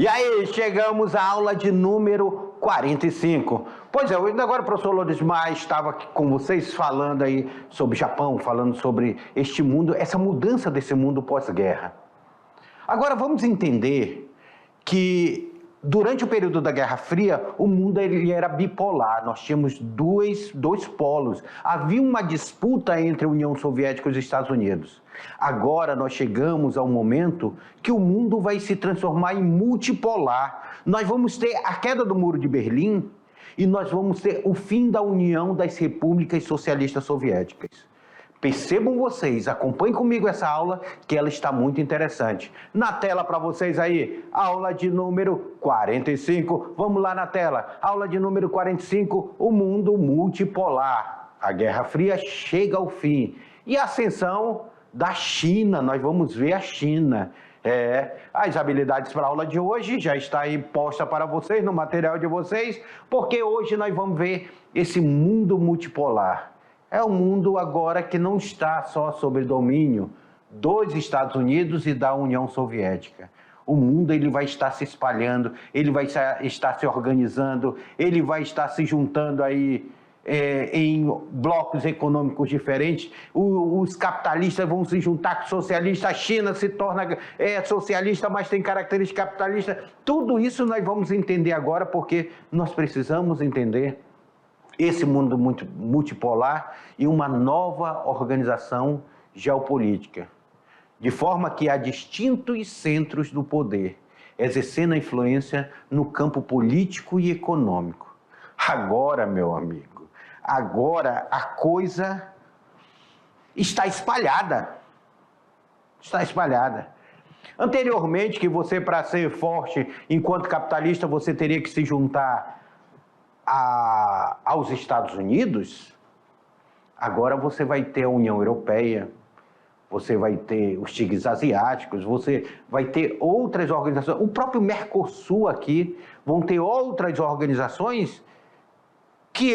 E aí, chegamos à aula de número 45. Pois é, agora o professor Loures Maia estava aqui com vocês falando aí sobre o Japão, falando sobre este mundo, essa mudança desse mundo pós-guerra. Agora vamos entender que durante o período da Guerra Fria, o mundo ele era bipolar, nós tínhamos dois polos. Havia uma disputa entre a União Soviética e os Estados Unidos. Agora nós chegamos ao momento que o mundo vai se transformar em multipolar. Nós vamos ter a queda do Muro de Berlim e nós vamos ter o fim da União das Repúblicas Socialistas Soviéticas. Percebam vocês, acompanhem comigo essa aula, que ela está muito interessante. Na tela para vocês aí, aula de número 45. Vamos lá na tela. Aula de número 45, o mundo multipolar. A Guerra Fria chega ao fim. E a ascensão da China, nós vamos ver a China. As habilidades para a aula de hoje já está aí posta para vocês, no material de vocês, porque hoje nós vamos ver esse mundo multipolar. É um mundo agora que não está só sob domínio dos Estados Unidos e da União Soviética. O mundo ele vai estar se espalhando, ele vai estar se organizando, ele vai estar se juntando aí em blocos econômicos diferentes. Os capitalistas vão se juntar com os socialistas, a China se torna socialista, mas tem característica capitalista. Tudo isso nós vamos entender agora, porque nós precisamos entender esse mundo muito multipolar e uma nova organização geopolítica, de forma que há distintos centros do poder, exercendo a influência no campo político e econômico. Agora, meu amigo, agora a coisa está espalhada. Está espalhada. Anteriormente, que você, para ser forte enquanto capitalista, você teria que se juntar aos Estados Unidos, agora você vai ter a União Europeia, você vai ter os tigres asiáticos, você vai ter outras organizações, o próprio Mercosul aqui, vão ter outras organizações que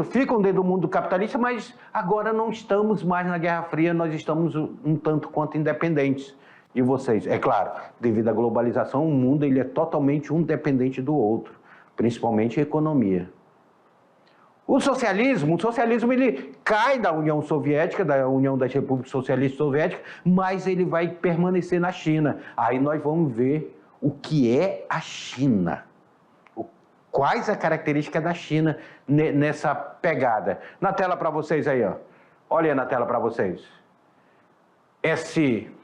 ficam dentro do mundo capitalista, mas agora não estamos mais na Guerra Fria, nós estamos um tanto quanto independentes de vocês. É claro, devido à globalização, o mundo ele é totalmente um dependente do outro, principalmente a economia. O socialismo ele cai da União Soviética, da União das Repúblicas Socialistas Soviéticas, mas ele vai permanecer na China. Aí nós vamos ver o que é a China. Quais a característica da China nessa pegada. Na tela para vocês aí, ó. Olha na tela para vocês.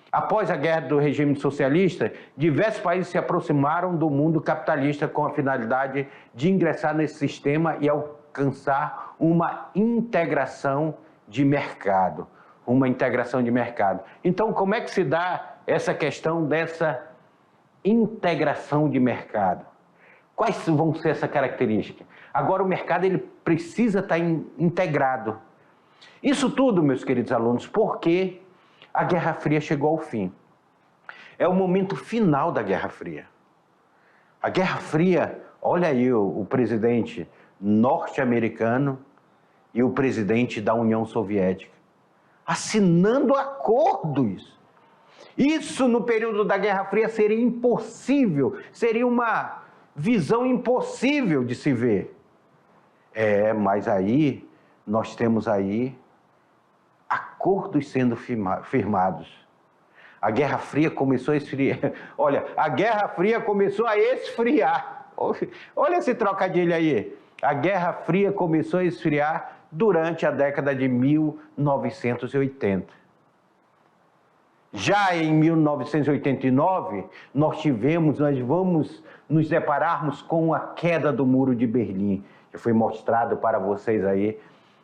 Após a guerra do regime socialista, diversos países se aproximaram do mundo capitalista com a finalidade de ingressar nesse sistema e alcançar uma integração de mercado. Então, como é que se dá essa questão dessa integração de mercado? Quais vão ser essa característica? Agora, o mercado ele precisa estar integrado. Isso tudo, meus queridos alunos, porque a Guerra Fria chegou ao fim. É o momento final da Guerra Fria. A Guerra Fria, olha aí o presidente norte-americano e o presidente da União Soviética assinando acordos. Isso no período da Guerra Fria seria impossível, seria uma visão impossível de se ver. Mas aí nós temos aí acordos sendo firmados. A Guerra Fria começou a esfriar. Olha, a Guerra Fria começou a esfriar. Olha esse trocadilho aí. A Guerra Fria começou a esfriar durante a década de 1980. Já em 1989, nós vamos nos depararmos com a queda do Muro de Berlim. Já foi mostrado para vocês aí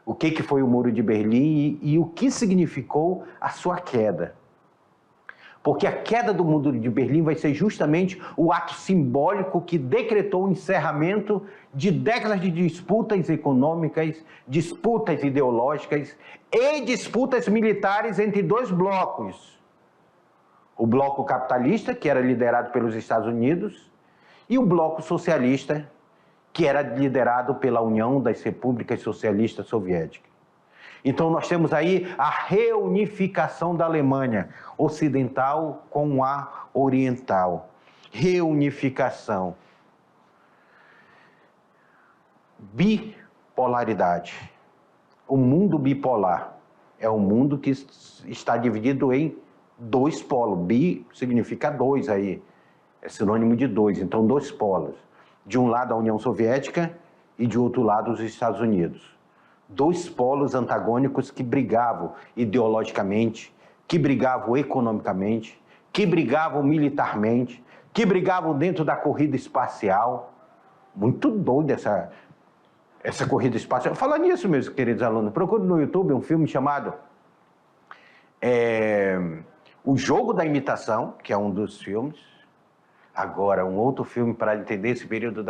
o que foi o Muro de Berlim e o que significou a sua queda. Porque a queda do Muro de Berlim vai ser justamente o ato simbólico que decretou o encerramento de décadas de disputas econômicas, disputas ideológicas e disputas militares entre dois blocos. O bloco capitalista, que era liderado pelos Estados Unidos, e o bloco socialista, que era liderado pela União das Repúblicas Socialistas Soviéticas. Então nós temos aí a reunificação da Alemanha ocidental com a oriental. reunificação. Bipolaridade. O mundo bipolar é um mundo que está dividido em dois polos. Bi significa dois aí, é sinônimo de dois, então dois polos. De um lado a União Soviética e de outro lado os Estados Unidos. Dois polos antagônicos que brigavam ideologicamente, que brigavam economicamente, que brigavam militarmente, que brigavam dentro da corrida espacial. Muito doida essa corrida espacial. Falar nisso, meus queridos alunos, procure no YouTube um filme chamado O Jogo da Imitação, que é um dos filmes. Agora, um outro filme para entender esse período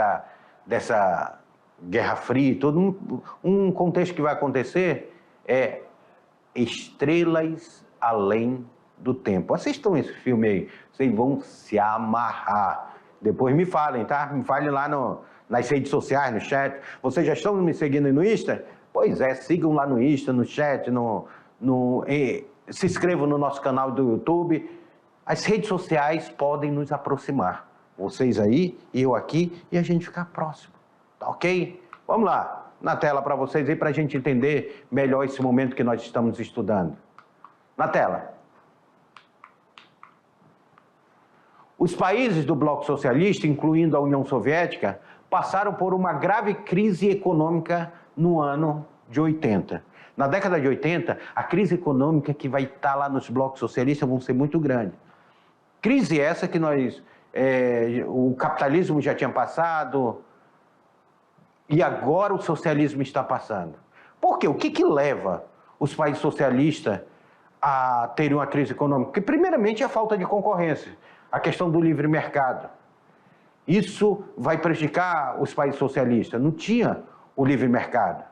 dessa Guerra Fria e todo um contexto que vai acontecer é Estrelas Além do Tempo. Assistam esse filme aí, vocês vão se amarrar. Depois me falem, tá? Me falem lá nas redes sociais, no chat. Vocês já estão me seguindo no Insta? Pois é, sigam lá no Insta, no chat, se inscrevam no nosso canal do YouTube. As redes sociais podem nos aproximar. Vocês aí, eu aqui, e a gente ficar próximo. Tá ok? Vamos lá, na tela para vocês aí, para a gente entender melhor esse momento que nós estamos estudando. Na tela. Os países do bloco socialista, incluindo a União Soviética, passaram por uma grave crise econômica no ano de 80. Na década de 80, a crise econômica que vai estar lá nos blocos socialistas vão ser muito grande. Crise essa que o capitalismo já tinha passado e agora o socialismo está passando. Por quê? O que leva os países socialistas a terem uma crise econômica? Porque, primeiramente, é a falta de concorrência, a questão do livre mercado. Isso vai prejudicar os países socialistas. Não tinha o livre mercado.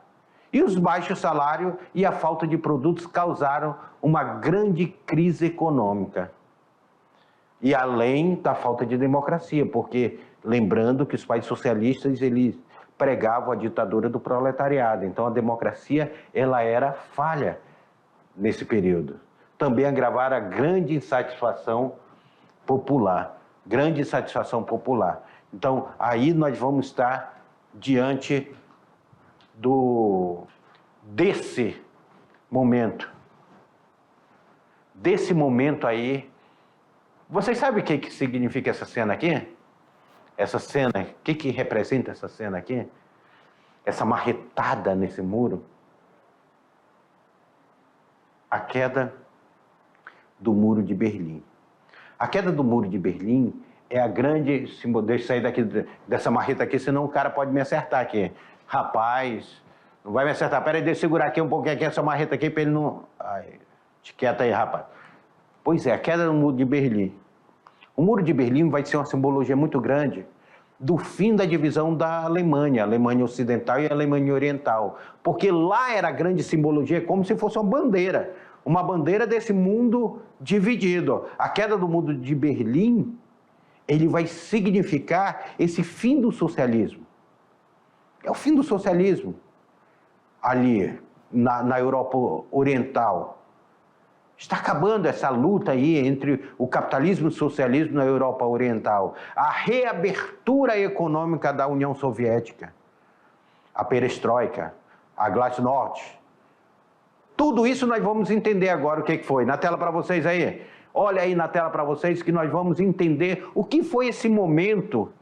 E os baixos salários e a falta de produtos causaram uma grande crise econômica. E além da falta de democracia, porque lembrando que os países socialistas eles pregavam a ditadura do proletariado. Então a democracia ela era falha nesse período. Também agravaram a grande insatisfação popular. Grande insatisfação popular. Então, aí nós vamos estar diante desse momento. Desse momento aí. Vocês sabem o que significa essa cena aqui? Essa cena, o que representa essa cena aqui? Essa marretada nesse muro? A queda do Muro de Berlim. A queda do Muro de Berlim é a grande... Deixa eu sair daqui, dessa marreta aqui, senão o cara pode me acertar aqui. Rapaz, não vai me acertar. Peraí, deixa eu segurar aqui um pouquinho aqui, essa marreta aqui, para ele não... Ai, te quieta aí, rapaz. Pois é, a queda do Muro de Berlim. O Muro de Berlim vai ser uma simbologia muito grande do fim da divisão da Alemanha, a Alemanha Ocidental e a Alemanha Oriental. Porque lá era a grande simbologia, como se fosse uma bandeira desse mundo dividido. A queda do Muro de Berlim, ele vai significar esse fim do socialismo. É o fim do socialismo ali na Europa Oriental. Está acabando essa luta aí entre o capitalismo e o socialismo na Europa Oriental. A reabertura econômica da União Soviética, a perestroika, a glasnost. Tudo isso nós vamos entender agora o que foi. Na tela para vocês aí. Olha aí na tela para vocês que nós vamos entender o que foi esse momento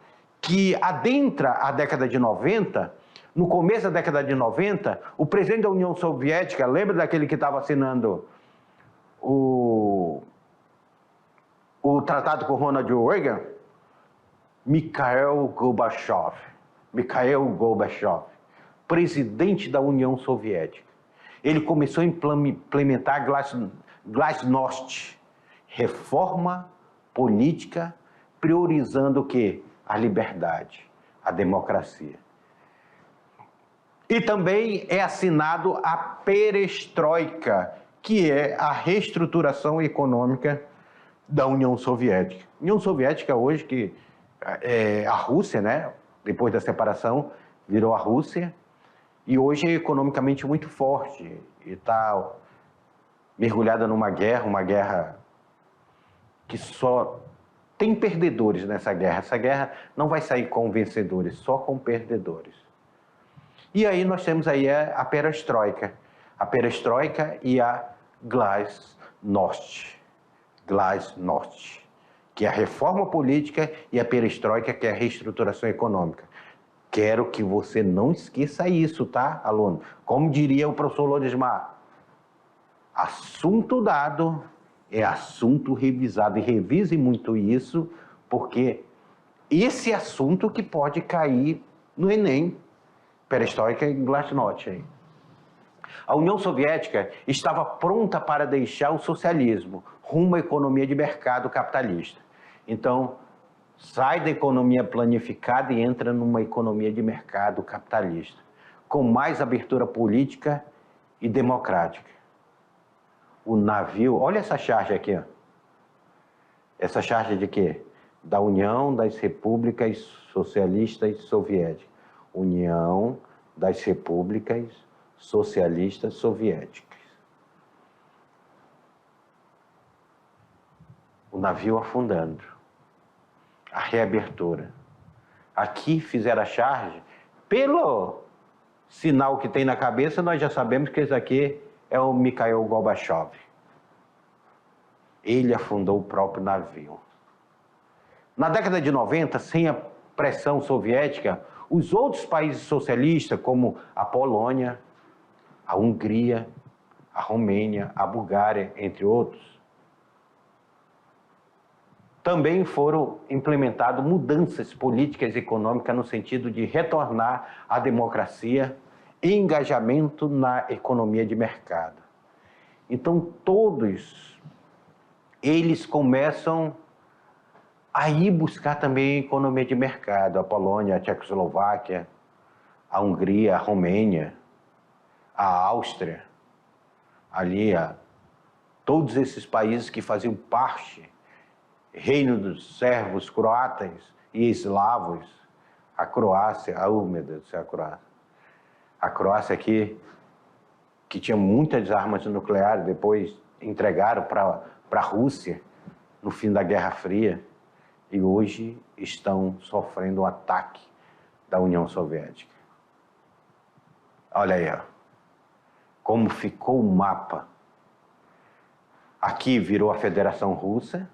que adentra a década de 90. No começo da década de 90, o presidente da União Soviética, lembra daquele que estava assinando o tratado com Ronald Reagan? Mikhail Gorbachev, presidente da União Soviética. Ele começou a implementar glasnost, reforma política, priorizando o quê? A liberdade, a democracia. E também é assinado a perestroika, que é a reestruturação econômica da União Soviética. A União Soviética hoje, que é a Rússia, né? Depois da separação, virou a Rússia, e hoje é economicamente muito forte, e está mergulhada numa guerra que só tem perdedores nessa guerra. Essa guerra não vai sair com vencedores, só com perdedores. E aí nós temos aí a perestroika. A perestroika e a glasnost. Glasnost, que é a reforma política, e a perestroika, que é a reestruturação econômica. Quero que você não esqueça isso, tá, aluno? Como diria o professor Lodesmar, assunto dado é assunto revisado. E revise muito isso, porque esse assunto que pode cair no Enem. Perestroika e glasnost. A União Soviética estava pronta para deixar o socialismo rumo à economia de mercado capitalista. Então, sai da economia planificada e entra numa economia de mercado capitalista, com mais abertura política e democrática. O navio, olha essa charge aqui, ó. Essa charge de quê? Da União das Repúblicas Socialistas Soviéticas. União das Repúblicas Socialistas Soviéticas. O navio afundando. A reabertura. Aqui fizeram a charge. Pelo sinal que tem na cabeça, nós já sabemos que esse aqui é o Mikhail Gorbachev. Ele afundou o próprio navio. Na década de 90, sem a pressão soviética, os outros países socialistas, como a Polônia, a Hungria, a Romênia, a Bulgária, entre outros, também foram implementadas mudanças políticas e econômicas no sentido de retornar à democracia e engajamento na economia de mercado. Então, todos eles começam a ir buscar também a economia de mercado. A Polônia, a Tchecoslováquia, a Hungria, a Romênia, a Áustria, ali, todos esses países que faziam parte, Reino dos Sérvios, Croatas e Eslavos, a Croácia, meu Deus do céu, a Croácia aqui, que tinha muitas armas nucleares, depois entregaram para a Rússia no fim da Guerra Fria, e hoje estão sofrendo o ataque da União Soviética. Olha aí, ó, como ficou o mapa. Aqui virou a Federação Russa,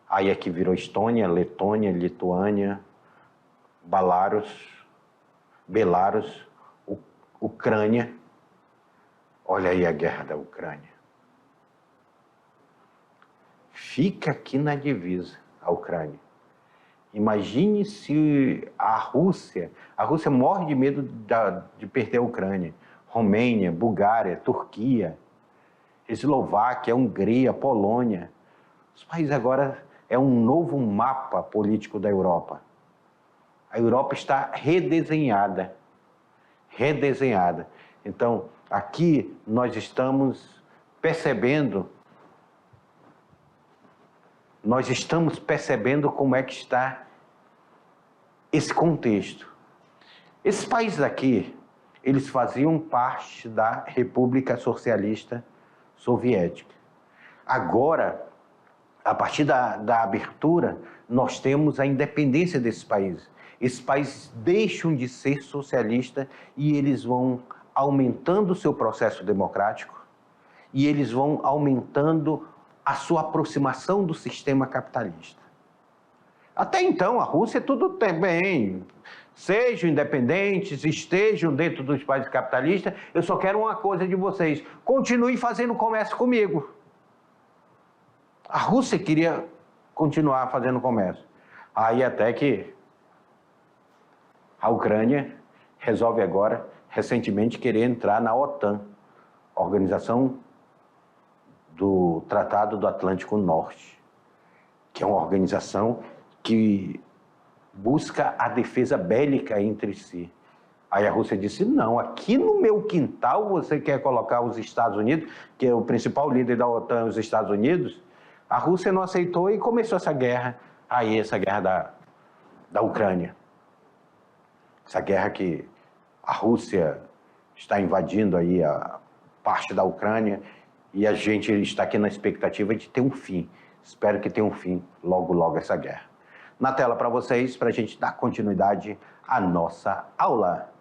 aí aqui virou Estônia, Letônia, Lituânia, Belarus, Ucrânia. Olha aí a guerra da Ucrânia. Fica aqui na divisa a Ucrânia. Imagine se a Rússia morre de medo de perder a Ucrânia. Romênia, Bulgária, Turquia, Eslováquia, Hungria, Polônia. Os países agora é um novo mapa político da Europa. A Europa está redesenhada. Então, aqui nós estamos percebendo como é que está esse contexto. Esses países aqui, eles faziam parte da República Socialista Soviética. Agora, a partir da abertura, nós temos a independência desses países. Esses países deixam de ser socialistas e eles vão aumentando o seu processo democrático e eles vão aumentando a sua aproximação do sistema capitalista. Até então, a Rússia tudo tem bem. Sejam independentes, estejam dentro dos países capitalistas, eu só quero uma coisa de vocês: continuem fazendo comércio comigo. A Rússia queria continuar fazendo comércio. Aí até que a Ucrânia resolve agora, recentemente, querer entrar na OTAN, Organização do Tratado do Atlântico Norte, que é uma organização que busca a defesa bélica entre si. Aí a Rússia disse: não, aqui no meu quintal você quer colocar os Estados Unidos, que é o principal líder da OTAN, os Estados Unidos. A Rússia não aceitou e começou essa guerra, essa guerra da Ucrânia. Essa guerra que a Rússia está invadindo aí a parte da Ucrânia e a gente está aqui na expectativa de ter um fim. Espero que tenha um fim logo, logo essa guerra. Na tela para vocês, para a gente dar continuidade à nossa aula.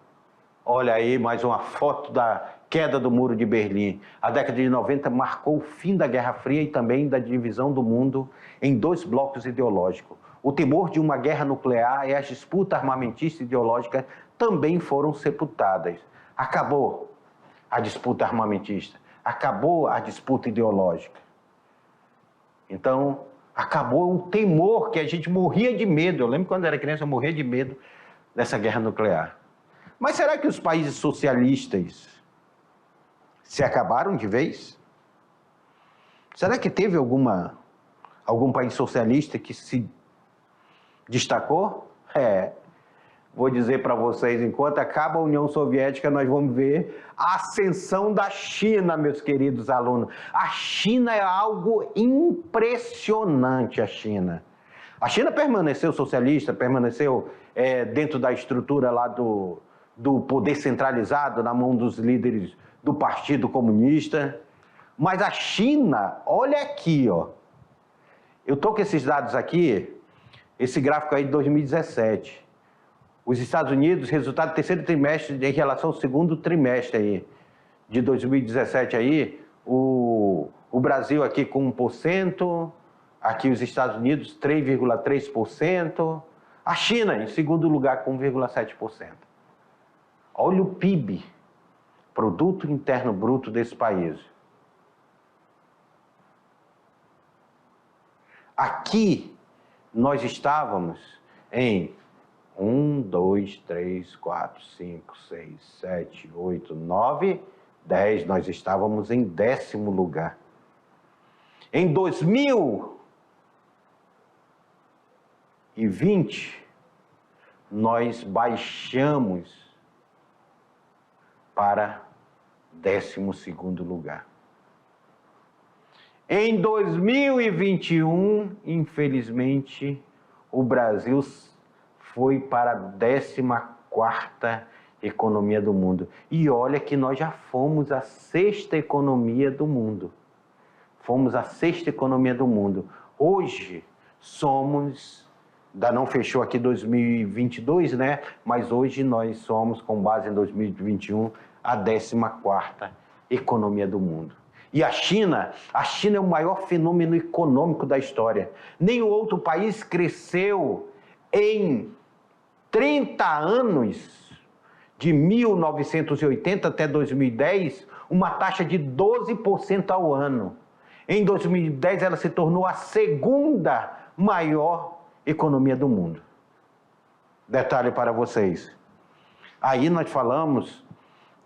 Olha aí mais uma foto da queda do Muro de Berlim. A década de 90 marcou o fim da Guerra Fria e também da divisão do mundo em dois blocos ideológicos. O temor de uma guerra nuclear e as disputas armamentistas e ideológicas também foram sepultadas. Acabou a disputa armamentista, acabou a disputa ideológica. Então, acabou o temor que a gente morria de medo. Eu lembro quando era criança, eu morria de medo dessa guerra nuclear. Mas será que os países socialistas se acabaram de vez? Será que teve algum país socialista que se destacou? Vou dizer para vocês, enquanto acaba a União Soviética, nós vamos ver a ascensão da China, meus queridos alunos. A China é algo impressionante, a China. A China permaneceu socialista, permaneceu dentro da estrutura lá do poder centralizado na mão dos líderes do Partido Comunista. Mas a China, olha aqui, ó. Eu estou com esses dados aqui, esse gráfico aí de 2017. Os Estados Unidos, resultado do terceiro trimestre em relação ao segundo trimestre aí, de 2017 aí, o Brasil aqui com 1%, aqui os Estados Unidos 3,3%, a China em segundo lugar com 1,7%. Olha o PIB, Produto Interno Bruto desse país. Aqui nós estávamos em 1, 2, 3, 4, 5, 6, 7, 8, 9, 10. Nós estávamos em 10º lugar. Em 2020, nós baixamos para 12º lugar. Em 2021, infelizmente, o Brasil foi para a 14ª economia do mundo. E olha que nós já fomos a 6ª economia do mundo. Fomos a 6ª economia do mundo. Hoje somos, ainda não fechou aqui 2022, né? Mas hoje nós somos, com base em 2021, a 14ª economia do mundo. E a China é o maior fenômeno econômico da história. Nenhum outro país cresceu em 30 anos, de 1980 até 2010, uma taxa de 12% ao ano. Em 2010, ela se tornou a segunda maior economia do mundo. Detalhe para vocês. Aí nós falamos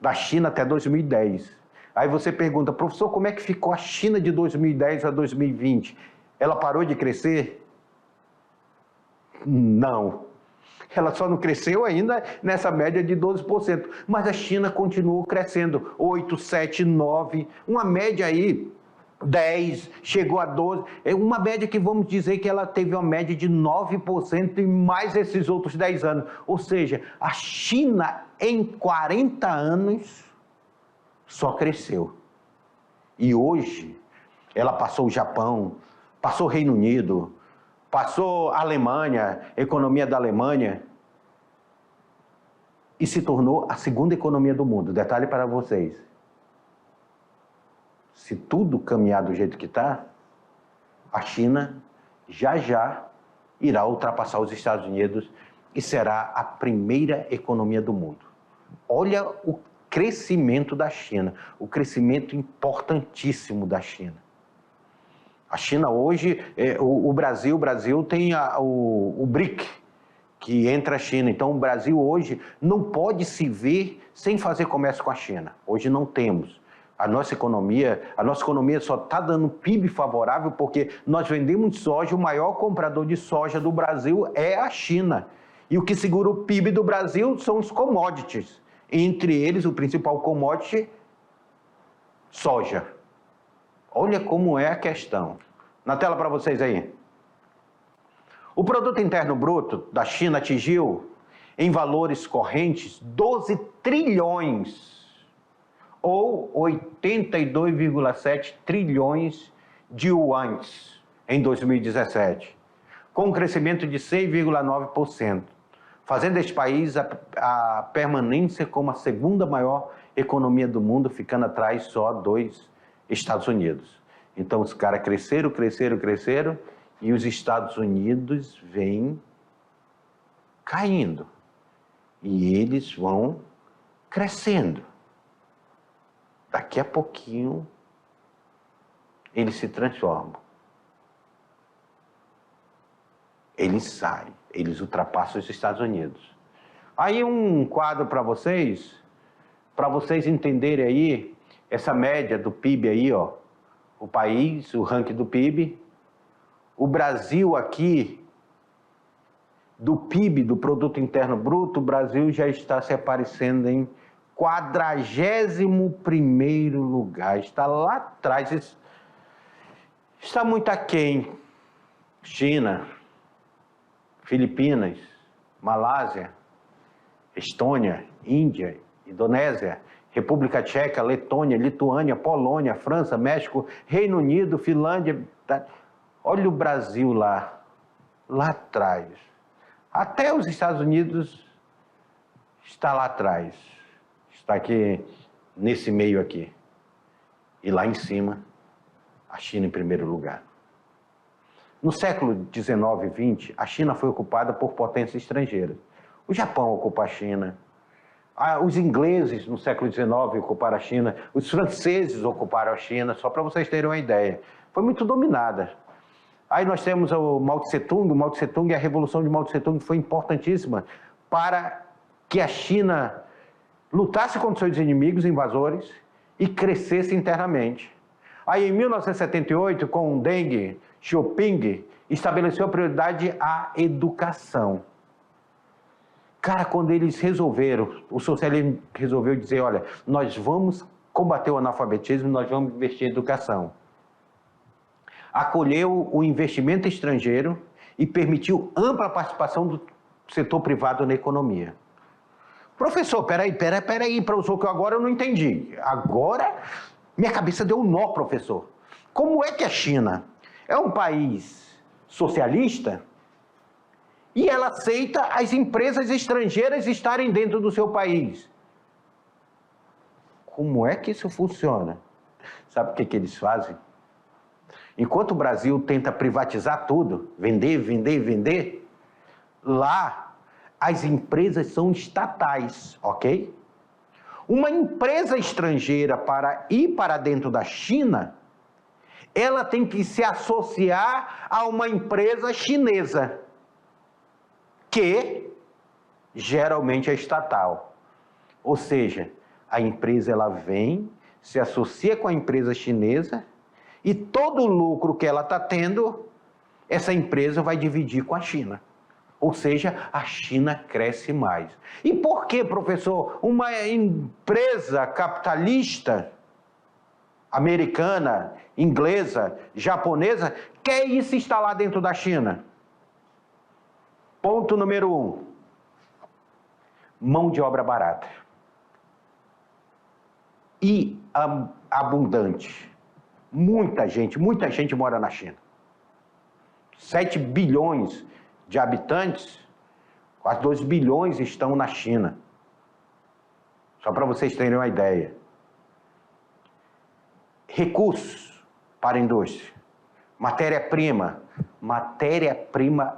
da China até 2010. Aí você pergunta, professor, como é que ficou a China de 2010 a 2020? Ela parou de crescer? Não. Ela só não cresceu ainda nessa média de 12%. Mas a China continuou crescendo. 8, 7, 9, uma média aí, 10, chegou a 12. É uma média que vamos dizer que ela teve uma média de 9% em mais esses outros 10 anos. Ou seja, a China em 40 anos só cresceu. E hoje ela passou o Japão, passou o Reino Unido, passou a Alemanha, a economia da Alemanha, e se tornou a segunda economia do mundo. Detalhe para vocês. Se tudo caminhar do jeito que está, a China já irá ultrapassar os Estados Unidos e será a primeira economia do mundo. Olha o crescimento da China, o crescimento importantíssimo da China. A China hoje, o Brasil tem o BRIC, que entra a China. Então o Brasil hoje não pode se ver sem fazer comércio com a China. Hoje não temos. A nossa economia só está dando PIB favorável porque nós vendemos soja, o maior comprador de soja do Brasil é a China. E o que segura o PIB do Brasil são os commodities. Entre eles, o principal commodity, soja. Olha como é a questão. Na tela para vocês aí. O Produto Interno Bruto da China atingiu, em valores correntes, 12 trilhões, ou 82,7 trilhões de yuans, em 2017, com um crescimento de 6,9%, fazendo este país a permanência como a segunda maior economia do mundo, ficando atrás só dos Estados Unidos. Então os caras cresceram, e os Estados Unidos vêm caindo. E eles vão crescendo. Daqui a pouquinho, eles se transformam. Eles saem, eles ultrapassam os Estados Unidos. Aí um quadro para vocês entenderem aí essa média do PIB aí, ó. O país, o ranking do PIB. O Brasil aqui, do PIB, do Produto Interno Bruto, o Brasil já está se aparecendo em 41º lugar. Está lá atrás. Está muito aquém. China, Filipinas, Malásia, Estônia, Índia, Indonésia, República Tcheca, Letônia, Lituânia, Polônia, França, México, Reino Unido, Finlândia. Olha o Brasil lá atrás. Até os Estados Unidos está lá atrás. Está aqui, nesse meio aqui. E lá em cima, a China em primeiro lugar. No século XIX e XX, a China foi ocupada por potências estrangeiras. O Japão ocupou a China. Os ingleses, no século XIX, ocuparam a China. Os franceses ocuparam a China, só para vocês terem uma ideia. Foi muito dominada. Aí nós temos o Mao Tse-tung, e a Revolução de Mao Tse-tung foi importantíssima para que a China lutasse contra seus inimigos invasores e crescesse internamente. Aí em 1978, com Deng Xiaoping, estabeleceu a prioridade à educação. Cara, quando eles resolveram, o socialismo resolveu dizer, olha, nós vamos combater o analfabetismo, nós vamos investir em educação. Acolheu o investimento estrangeiro e permitiu ampla participação do setor privado na economia. Professor, peraí, professor, que agora eu não entendi. Agora, minha cabeça deu um nó, professor. Como é que a China é um país socialista e ela aceita as empresas estrangeiras estarem dentro do seu país? Como é que isso funciona? Sabe o que eles fazem? Enquanto o Brasil tenta privatizar tudo, vender, lá as empresas são estatais, ok? Uma empresa estrangeira para ir para dentro da China, ela tem que se associar a uma empresa chinesa, que geralmente é estatal. Ou seja, a empresa ela vem, se associa com a empresa chinesa, e todo o lucro que ela está tendo, essa empresa vai dividir com a China. Ou seja, a China cresce mais. E por que, professor, uma empresa capitalista, americana, inglesa, japonesa, quer ir se instalar dentro da China? Ponto número 1. Mão de obra barata. E abundante. Muita gente mora na China. 7 bilhões de habitantes, quase 2 bilhões estão na China. Só para vocês terem uma ideia. Recursos para a indústria. Matéria-prima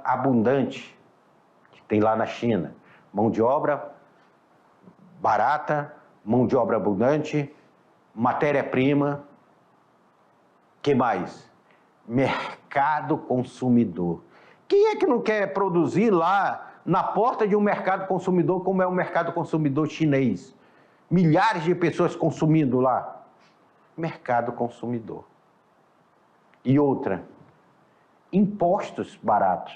abundante, que tem lá na China. Mão de obra barata, mão de obra abundante, matéria-prima. Que mais? Mercado consumidor. Quem é que não quer produzir lá na porta de um mercado consumidor como é o mercado consumidor chinês? Milhares de pessoas consumindo lá. Mercado consumidor. E outra, impostos baratos.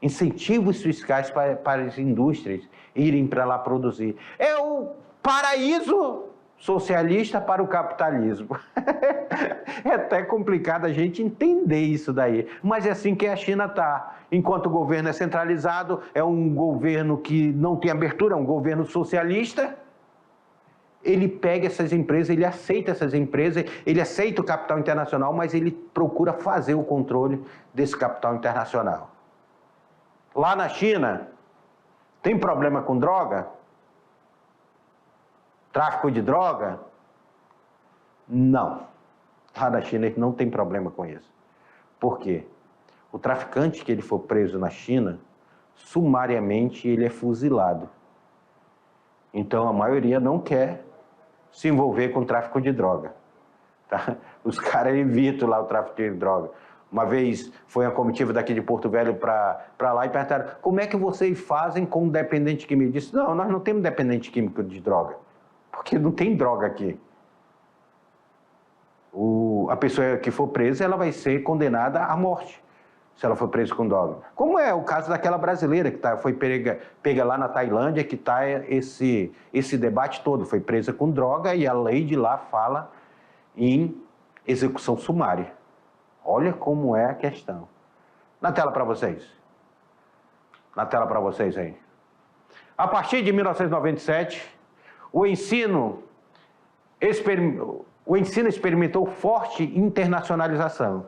Incentivos fiscais para as indústrias irem para lá produzir. É o paraíso socialista para o capitalismo. É até complicado a gente entender isso daí, mas é assim que a China está. Enquanto o governo é centralizado, é um governo que não tem abertura, é um governo socialista, ele pega essas empresas, ele aceita essas empresas, ele aceita o capital internacional, mas ele procura fazer o controle desse capital internacional. Lá na China, tem problema com droga? Tráfico de droga? Não. Lá na China ele não tem problema com isso. Por quê? O traficante que ele for preso na China, sumariamente ele é fuzilado. Então a maioria não quer se envolver com tráfico de droga. Tá? Os caras evitam lá o tráfico de droga. Uma vez foi uma comitiva daqui de Porto Velho para lá e perguntaram: como é que vocês fazem com dependente químico? Eu disse: não, nós não temos dependente químico de droga, porque não tem droga aqui. A pessoa que for presa, ela vai ser condenada à morte, se ela for presa com droga. Como é o caso daquela brasileira que foi pega lá na Tailândia, que está esse debate todo. Foi presa com droga e a lei de lá fala em execução sumária. Olha como é a questão. Na tela para vocês. Na tela para vocês aí. A partir de 1997, o ensino experimentou forte internacionalização.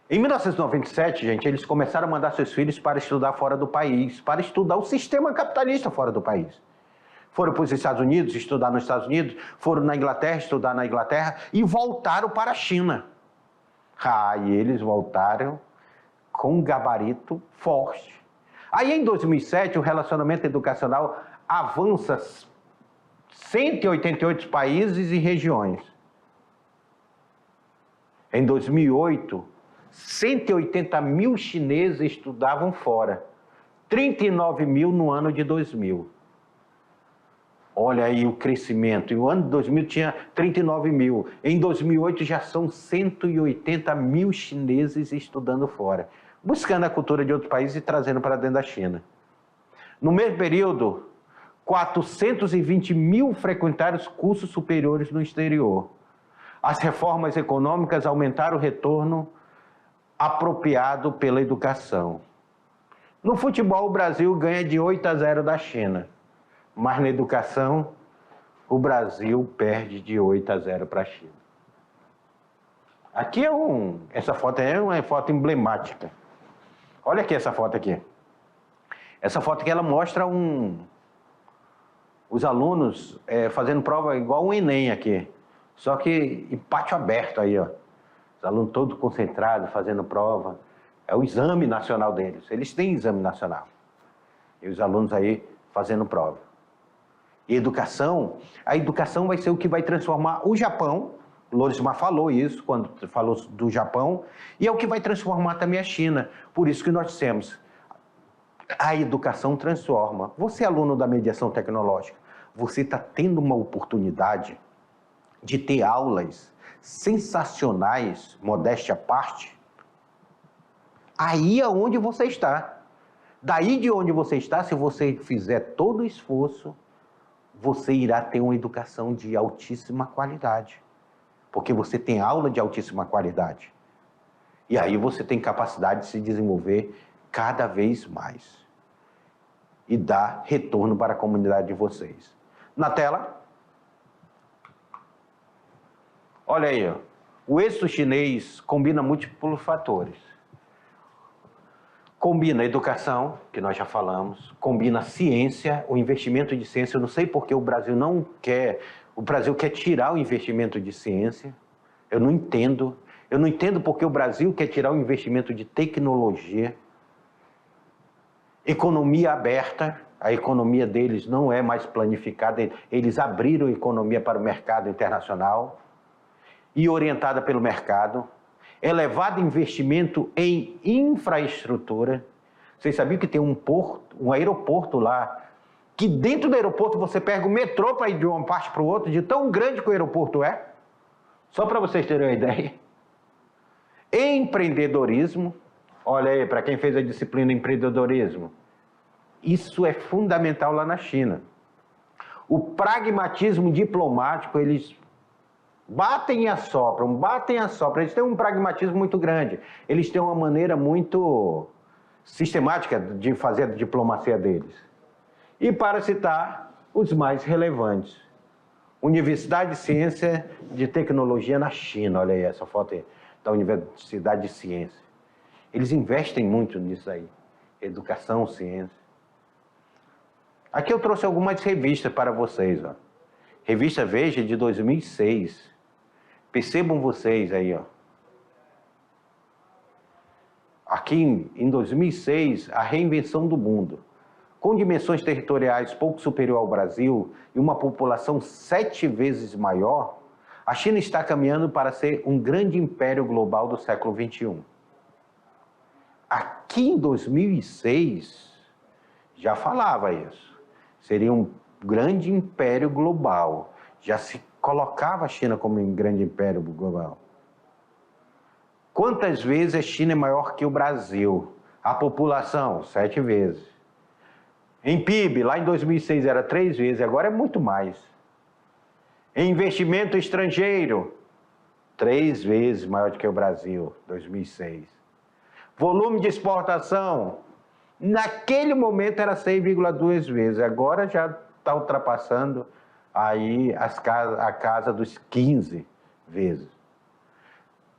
Em 1997, gente, eles começaram a mandar seus filhos para estudar fora do país, para estudar o sistema capitalista fora do país. Foram para os Estados Unidos, estudar nos Estados Unidos, foram na Inglaterra, estudar na Inglaterra e voltaram para a China. E eles voltaram com um gabarito forte. Aí, em 2007, o relacionamento educacional avança 188 países e regiões. Em 2008, 180 mil chineses estudavam fora, 39 mil no ano de 2000. Olha aí o crescimento. E o ano de 2000 tinha 39 mil. Em 2008 já são 180 mil chineses estudando fora, buscando a cultura de outros países e trazendo para dentro da China. No mesmo período, 420 mil frequentaram os cursos superiores no exterior. As reformas econômicas aumentaram o retorno apropriado pela educação. No futebol, o Brasil ganha de 8-0 da China. Mas na educação, o Brasil perde de 8-0 para a China. Aqui essa foto é uma foto emblemática. Olha aqui essa foto aqui. Essa foto aqui ela mostra os alunos fazendo prova igual um Enem aqui. Só que em pátio aberto aí, ó. Os alunos todos concentrados, fazendo prova. É o exame nacional deles. Eles têm exame nacional. E os alunos aí fazendo prova. E a educação vai ser o que vai transformar o Japão. Lorismar falou isso quando falou do Japão. E é o que vai transformar também a China. Por isso que nós dissemos, a educação transforma. Você é aluno da mediação tecnológica, você está tendo uma oportunidade de ter aulas sensacionais, modéstia à parte, aí é onde você está. Daí de onde você está, se você fizer todo o esforço, você irá ter uma educação de altíssima qualidade. Porque você tem aula de altíssima qualidade. E aí você tem capacidade de se desenvolver cada vez mais. E dar retorno para a comunidade de vocês. Na tela. Olha aí, ó. O êxito chinês combina múltiplos fatores. Combina a educação, que nós já falamos, combina a ciência, o investimento de ciência. Eu não sei porque o Brasil não quer, o Brasil quer tirar o investimento de ciência. Eu não entendo. Eu não entendo porque o Brasil quer tirar o investimento de tecnologia. Economia aberta, a economia deles não é mais planificada, eles abriram a economia para o mercado internacional e orientada pelo mercado. Elevado investimento em infraestrutura. Vocês sabiam que tem um aeroporto lá, que dentro do aeroporto você pega o metrô para ir de uma parte para o outro, de tão grande que o aeroporto é? Só para vocês terem uma ideia. Empreendedorismo. Olha aí, para quem fez a disciplina empreendedorismo. Isso é fundamental lá na China. O pragmatismo diplomático, eles batem e assopram, eles têm um pragmatismo muito grande, eles têm uma maneira muito sistemática de fazer a diplomacia deles. E para citar os mais relevantes. Universidade de Ciência de Tecnologia na China, olha aí essa foto aí, da Universidade de Ciência. Eles investem muito nisso aí, educação, ciência. Aqui eu trouxe algumas revistas para vocês, ó. Revista Veja de 2006. Percebam vocês aí, ó. Aqui em 2006, a reinvenção do mundo. Com dimensões territoriais pouco superior ao Brasil e uma população 7 vezes maior, a China está caminhando para ser um grande império global do século XXI. Aqui em 2006, já falava isso. Seria um grande império global. Já se colocava a China como um grande império global. Quantas vezes a China é maior que o Brasil? A população, 7 vezes. Em PIB, lá em 2006 era 3 vezes, agora é muito mais. Em investimento estrangeiro, 3 vezes maior do que o Brasil, 2006. Volume de exportação, naquele momento era 6,2 vezes, agora já está ultrapassando aí a casa dos 15 vezes.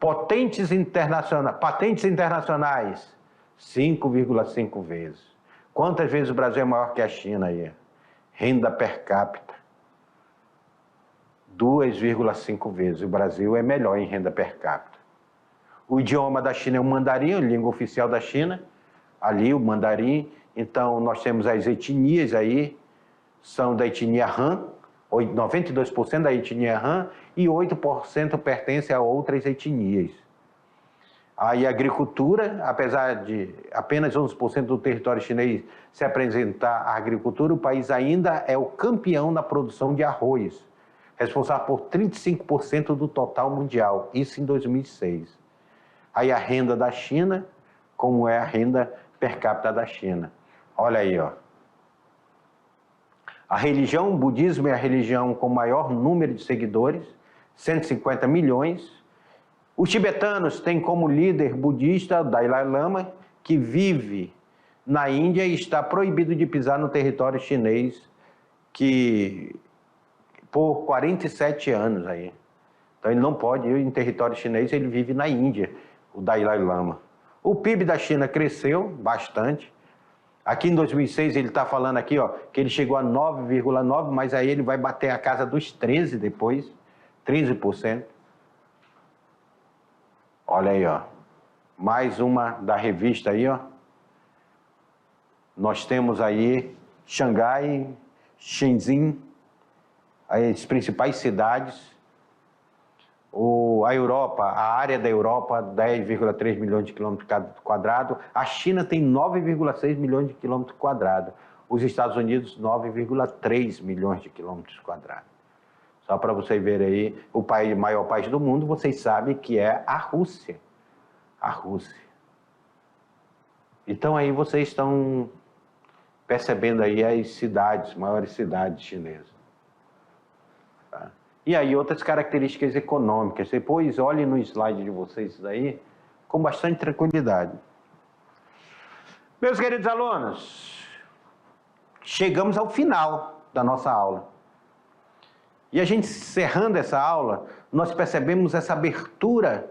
Patentes internacionais, 5,5 vezes. Quantas vezes o Brasil é maior que a China aí? Renda per capita, 2,5 vezes. O Brasil é melhor em renda per capita. O idioma da China é o mandarim, a língua oficial da China. Ali o mandarim. Então nós temos as etnias aí, são da etnia Han, 92% da etnia Han e 8% pertence a outras etnias. Aí a agricultura, apesar de apenas 11% do território chinês se apresentar à agricultura, o país ainda é o campeão na produção de arroz, responsável por 35% do total mundial, isso em 2006. Aí a renda da China, como é a renda per capita da China. Olha aí, ó. A religião, o budismo é a religião com maior número de seguidores, 150 milhões. Os tibetanos têm como líder budista o Dalai Lama, que vive na Índia e está proibido de pisar no território chinês por 47 anos aí. Então ele não pode ir em território chinês, ele vive na Índia, o Dalai Lama. O PIB da China cresceu bastante. Aqui em 2006 ele está falando aqui, ó, que ele chegou a 9,9, mas aí ele vai bater a casa dos 13 depois, 13%. Olha aí, ó. Mais uma da revista aí, ó. Nós temos aí Xangai, Shenzhen, as principais cidades. A Europa, a área da Europa, 10,3 milhões de quilômetros quadrados. A China tem 9,6 milhões de quilômetros quadrados. Os Estados Unidos, 9,3 milhões de quilômetros quadrados. Só para vocês verem aí, o maior país do mundo, vocês sabem que é a Rússia. A Rússia. Então aí vocês estão percebendo aí as cidades, maiores cidades chinesas. Tá? E aí outras características econômicas. Depois olhem no slide de vocês isso aí com bastante tranquilidade. Meus queridos alunos, chegamos ao final da nossa aula. E a gente encerrando essa aula, nós percebemos essa abertura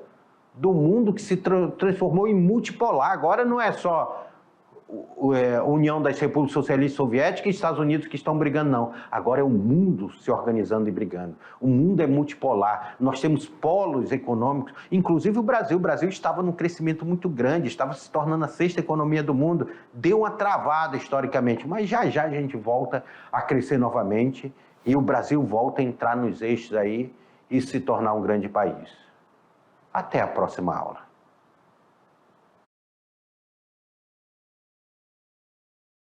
do mundo que se transformou em multipolar. Agora não é só União das Repúblicas Socialistas Soviéticas e Estados Unidos que estão brigando, não. Agora é o mundo se organizando e brigando. O mundo é multipolar. Nós temos polos econômicos, inclusive o Brasil. O Brasil estava num crescimento muito grande, estava se tornando a 6ª economia do mundo. Deu uma travada historicamente, mas já já a gente volta a crescer novamente e o Brasil volta a entrar nos eixos aí e se tornar um grande país. Até a próxima aula.